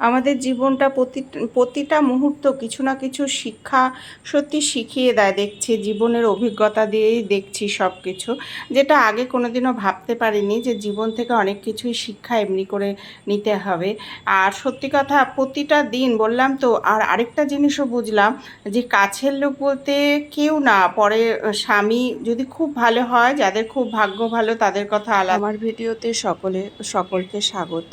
আমাদের জীবনটা প্রতিটা মুহূর্ত কিছু না কিছু শিক্ষা সত্যি শিখিয়ে দেয়। দেখছি জীবনের অভিজ্ঞতা দিয়েই দেখছি সব কিছু, যেটা আগে কোনোদিনও ভাবতে পারিনি যে জীবন থেকে অনেক কিছুই শিক্ষা এমনি করে নিতে হবে। আর সত্যি কথা প্রতিটা দিন বললাম তো। আর আরেকটা জিনিসও বুঝলাম যে কাছের লোক বলতে কেউ না, পরে স্বামী যদি খুব ভালো হয়, যাদের খুব ভাগ্য ভালো তাদের কথা আলাদা। আমার ভিডিওতে সকলকে স্বাগত।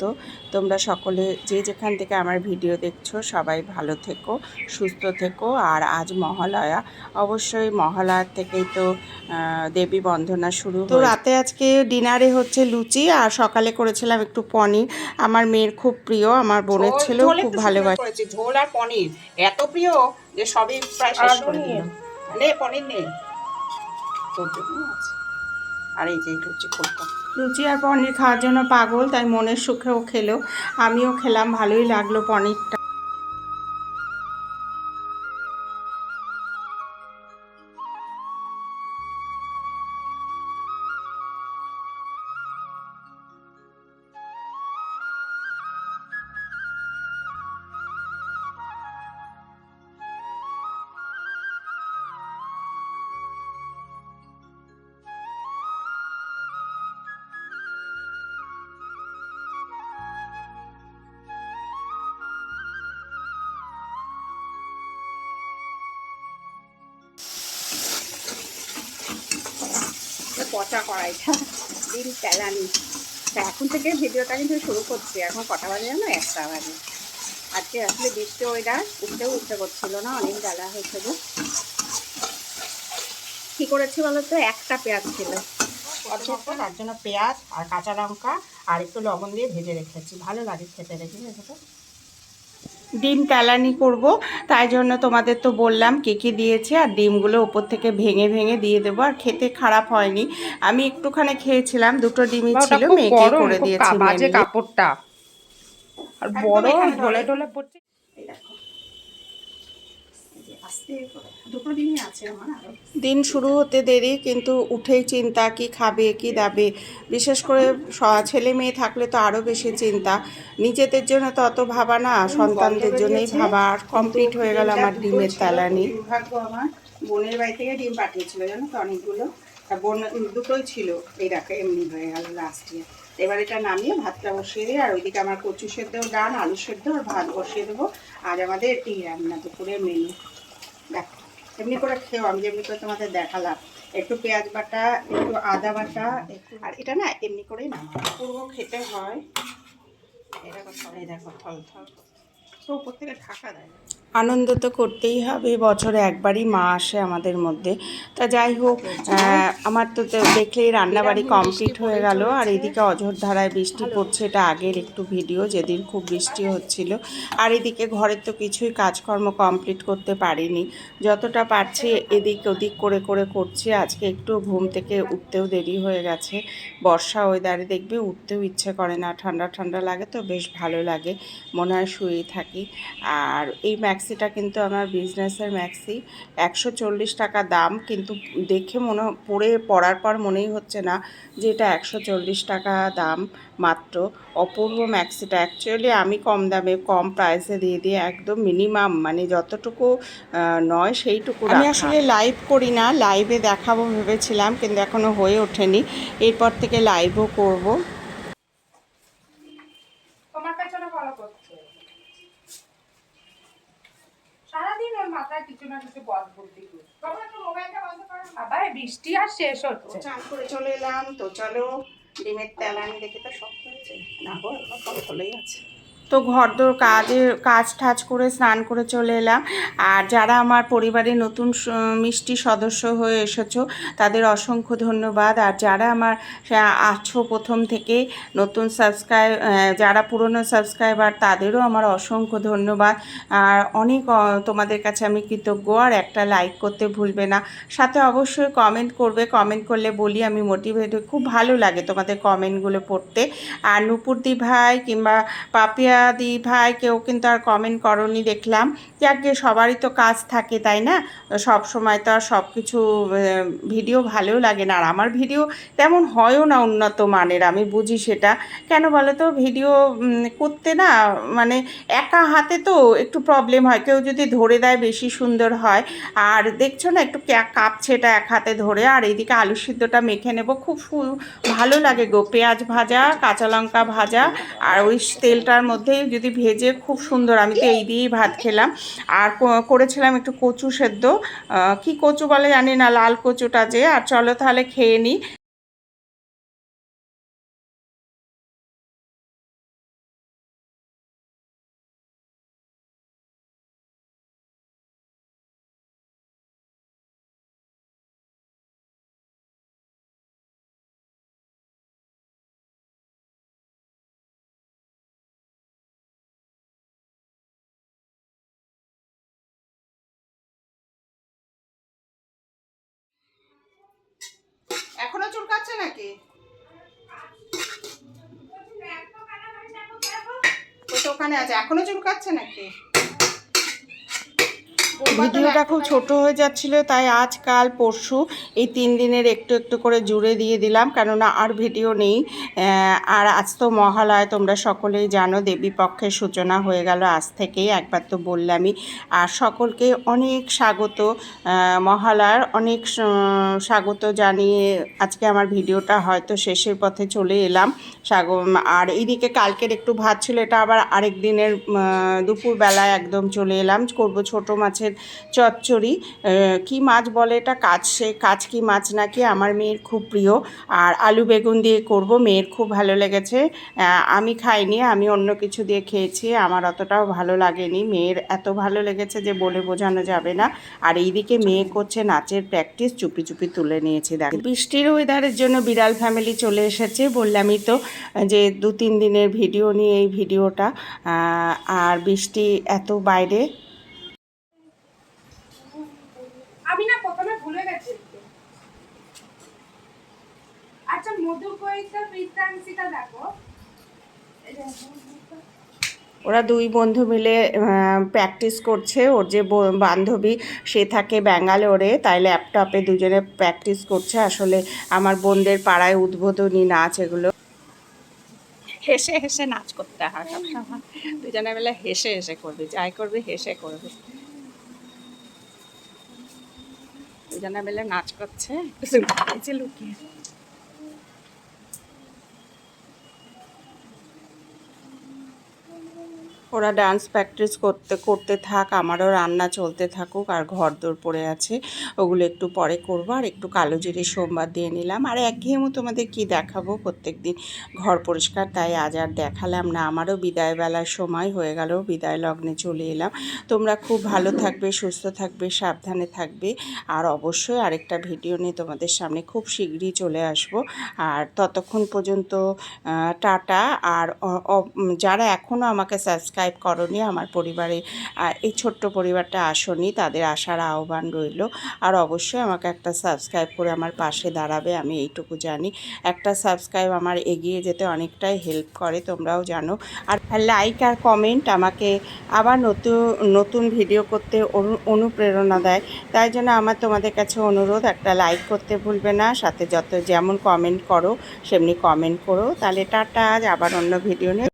তোমরা সকলে যে যেখান থেকে আমার ভিডিও দেখছো সবাই ভালো থেকো, সুস্থ থেকো। আর আজ মহালয়া, অবশ্যই মহালয়ার থেকেই তো দেবী বন্দনা শুরু। তো রাতে আজকে ডিনারে হচ্ছে লুচি, আর সকালে করেছিলাম একটু পনির। আমার মেয়ের খুব প্রিয়, আমার বোনের ছেলেও খুব ভালোবাসে। ঝোল আর পনির এত প্রিয় যে সবই প্রায় শেষ করে দিল। নে পনির নে, তোর জন্য আছে। আর এই যে লুচি আর পনির খাওয়ার জন্য পাগল, তাই মনের সুখেও খেলো, আমিও খেলাম, ভালোই লাগলো পনিরটা। পচা কড়াইটা ডিম তেলানি। তা এখন থেকে ভিডিওটা কিন্তু শুরু করছি। এখন কটা বাজে জানো? 1টা বাজে। আজকে আসলে বৃষ্টি ওয়েদার, উঠতে করছিল না, অনেক বেলা হয়েছিল। কি করেছি বলো তো? একটা পেঁয়াজ ছিল, তার জন্য পেঁয়াজ আর কাঁচা লঙ্কা আর একটু লবণ দিয়ে ভেজে রেখেছি, ভালো লাগে খেতে। রেখে রেখে ডিম তেলানি করব, তাই জন্য তোমাদের তো বললাম কী কী দিয়েছে। আর ডিমগুলো ওপর থেকে ভেঙে ভেঙে দিয়ে দেবো। আর খেতে খারাপ হয়নি, আমি একটুখানি খেয়েছিলাম, 2টো ডিমই ছিল, মেয়েকে করে দিয়েছি। বাজে কাপড়টা আর বড় ঢোলে ঢোলে পড়ছে। দিন শুরু হতে দেরি, কিন্তু উঠেই চিন্তা কি খাবে কি দাবে। বিশেষ করে ছেলে মেয়ে থাকলে তো আরও বেশি চিন্তা। নিজেদের জন্য তো অত ভাবা না, সন্তানদের জন্যই ভাবা। আর কমপ্লিট হয়ে গেল আমার ডিমের তেলানি। দুর্ভাগ্য, আমার বোনের বাড়ি থেকে ডিম পাঠিয়েছিল জানো তো অনেকগুলো, বোন 2টোই ছিল, এই দেখো এমনি হয়ে গেল লাস্ট ইয়ার। এবার এটা নামিয়ে ভাতটা বসিয়ে দিই। আর ওইদিকে আমার কচু সেদ্ধ, ডাল, আলু সেদ্ধ আর ভাত বসিয়ে দেবো। আজ আমাদের এই রান্না, দুপুরের মেনু। দেখো এমনি করে খেও, আমি যেমনি করে তোমাদের দেখালাম। একটু পেঁয়াজ বাটা, একটু আদা বাটা, একটু। আর এটা না এমনি করেই না পুরো খেতে হয়। এরকম সবাই দেখো থল থল তো উপর থেকে ঢাকা দেয়। আনন্দ তো করতেই হবে, বছরে একবারই মা আসে আমাদের মধ্যে। তা যাই হোক, আমার তো দেখলেই রান্নাবাড়ি কমপ্লিট হয়ে গেল। আর এদিকে অঝোরধারায় বৃষ্টি পড়ছে, এটা আগের একটু ভিডিও, যেদিন খুব বৃষ্টি হচ্ছিল। আর এদিকে ঘরের তো কিছুই কাজকর্ম কমপ্লিট করতে পারিনি, যতটা পারছি এদিক ওদিক করে করে করছি। আজকে একটু ঘুম থেকে উঠতেও দেরি হয়ে গেছে। বর্ষা ওয়েদারে দেখবে উঠতেও ইচ্ছে করে না, ঠান্ডা ঠান্ডা লাগে তো বেশ ভালো লাগে, মনে হয় শুয়েই থাকি। আর এই ম্যাক্সিটা কিন্তু আমার বিজনেসের ম্যাক্সি, 140 টাকা দাম। কিন্তু দেখে পরার পর মনেই হচ্ছে না যে এটা 140 টাকা দাম মাত্র। অপূর্ব ম্যাক্সিটা। অ্যাকচুয়ালি আমি কম দামে কম প্রাইসে দিয়ে একদম মিনিমাম, মানে যতটুকু নয় সেইটুকু। আমি আসলে লাইভ করি না, লাইভে দেখাবো ভেবেছিলাম, কিন্তু এখনও হয়ে ওঠেনি। এরপর থেকে লাইভও করব। তোমার কাছে ফলো করছে সারাদিন, ওর মাথায় কিছু না কিছু বুদ্ধি করছে। আবার বৃষ্টি আর শেষ হচ্ছে। চান করে চলে এলাম। তো চলো ডিমের তেলানি দেখে তো শক্ত হয়েছে না গো, সব চলেই আছে। তো ঘরদোর কাজ ঠাজ করে স্নান করে চলে এলাম। আর যারা আমার পরিবারের নতুন মিষ্টি সদস্য হয়ে এসেছো তাদের অসংখ্য ধন্যবাদ। আর যারা আমার আছো প্রথম থেকে, নতুন যারা পুরনো সাবস্ক্রাইবার তাদেরও আমার অসংখ্য ধন্যবাদ। আর অনেক তোমাদের কাছে আমি কৃতজ্ঞ। আর একটা লাইক করতে ভুলবে না, সাথে অবশ্যই কমেন্ট করবে। কমেন্ট করলে বলি আমি মোটিভেট হই, খুব ভালো লাগে তোমাদের কমেন্টগুলো পড়তে। আর নুপুরদি ভাই কিংবা পাপিয়া ভাইয়া দি ভাই কেউ কিন্তু আর কমেন্ট করনি দেখলাম। যাকে সবারই তো কাজ থাকে তাই না, সব সময় তো আর সব কিছু ভিডিও ভালো লাগে না, আর আমার ভিডিও তেমন হয়ও না উন্নত মানের, আমি বুঝি সেটা। কেন বলো তো, ভিডিও করতে না মানে একা হাতে তো একটু প্রবলেম হয়, কেউ যদি ধরে দেয় বেশি সুন্দর হয়। আর দেখছো না একটু কাঁপছে এটা এক হাতে ধরে, আর এইদিকে আলু সিদ্ধটা মেখে নেব, খুব ভালো লাগে গো। পেঁয়াজ ভাজা, কাঁচা লঙ্কা ভাজা, আর ওই তেলটার মধ্যে যদি ভেজে খুব সুন্দর। আমি তো এই দিয়েই ভাত খেলাম। আর করেছিলাম একটু কচু সেদ্ধ, কি কচু বলে জানি না, লাল কচুটা যে। আর চলো তাহলে খেয়ে নিই। এখনো চুলকাচ্ছে নাকি? ওখানে আছে, এখনো চুলকাচ্ছে নাকি? ভিডিওটা খুব ছোট হয়ে যাচ্ছিল, তাই আজ কাল পরশু এই 3 দিনের একটু একটু করে জুড়ে দিয়ে দিলাম, কেননা আর ভিডিও নেই। আর আজ তো মহালয়া, তোমরা সকলেই জানো, দেবী পক্ষের সূচনা হয়ে গেল আজ থেকেই, একবার তো বললামই। আর সকলকে অনেক স্বাগত, মহালয়ার অনেক স্বাগত জানিয়ে আজকে আমার ভিডিওটা হয়তো শেষের পথে চলে এলাম। আর এইদিকে কালকের একটু ভাত ছিল, এটা আবার আরেক দিনের দুপুরবেলায় একদম চলে এলাম। করব ছোট মাছের চচ্চড়ি। কি মাছ বলে এটা, কাচকি মাছ নাকি, আমার মেয়ের খুব প্রিয়। আর আলু বেগুন দিয়ে করব, মেয়ের খুব ভালো লেগেছে। আমি খাইনি, আমি অন্য কিছু দিয়ে খেয়েছি, আমার অতটাও ভালো লাগেনি, মেয়ের এত ভালো লেগেছে যে বলে বোঝানো যাবে না। আর এইদিকে মেয়ে করছে নাচের প্র্যাকটিস, চুপি চুপি তুলে নিয়েছি। দেখ, বৃষ্টির ওয়েদারের জন্য বিড়াল ফ্যামিলি চলে এসেছে, বললামই তো যে 2-3 দিনের ভিডিও নিয়ে এই ভিডিওটা। আর বৃষ্টি এত বাইরে। আমি না প্রথমে ভুলে গেছি। আচ্ছা, মধুর কইতা বৃত্তাংশিতা দেখো। ওরা 2 বন্ধু মিলে প্র্যাকটিস করছে। ওর যে বান্ধবী সে থাকে ব্যাঙ্গালোরে, তাই ল্যাপটপে দুজনে প্র্যাকটিস করছে। আসলে আমার বোনদের পাড়ায় উদ্বোধনী নাচ এগুলো, হেসে হেসে নাচ করতে হয় সবসময়, দুজনে মিলে হেসে হেসে করবি, যাই করবি হেসে করবি। দুজনে মিলে নাচ করছে, লুকিয়ে। ওরা ডান্স প্র্যাকটিস করতে করতে থাক, আমারও রান্না চলতে থাকুক। আর ঘরদোর পড়ে আছে, ওগুলো একটু পরে করবো। আর একটু কালো জিরে সোমবার দিয়ে নিলাম। আর একঘেয়েমো তোমাদের কি দেখাবো, প্রত্যেক দিন ঘর পরিষ্কার, তাই আজ আর দেখালাম না। আমারও বিদায় বেলার সময় হয়ে গেল, বিদায় লগ্নে চলে এলাম। তোমরা খুব ভালো থাকবে, সুস্থ থাকবে, সাবধানে থাকবে। আর অবশ্যই আরেকটা ভিডিও নিয়ে তোমাদের সামনে খুব শীঘ্রই চলে আসব। আর ততক্ষণ পর্যন্ত টাটা। আর যারা এখনও আমাকে সাবস্ক্রাইব করনি, আমার পরিবারে এই ছোট্ট পরিবারটা আসনি, তাদের আসার আহ্বান রইল। আর অবশ্যই আমাকে একটা সাবস্ক্রাইব করে আমার পাশে দাঁড়াবে, আমি এইটুকু জানি। একটা সাবস্ক্রাইব আমার এগিয়ে যেতে অনেকটাই হেল্প করে, তোমরাও জানো। আর লাইক আর কমেন্ট আমাকে আবার নতুন নতুন ভিডিও করতে অনুপ্রেরণা দেয়। তাই জন্য আমার তোমাদের কাছে অনুরোধ, একটা লাইক করতে ভুলবে না, সাথে যেমন কমেন্ট করো সেমনি কমেন্ট করো। তাহলে টাটা, আবার অন্য ভিডিও নিয়ে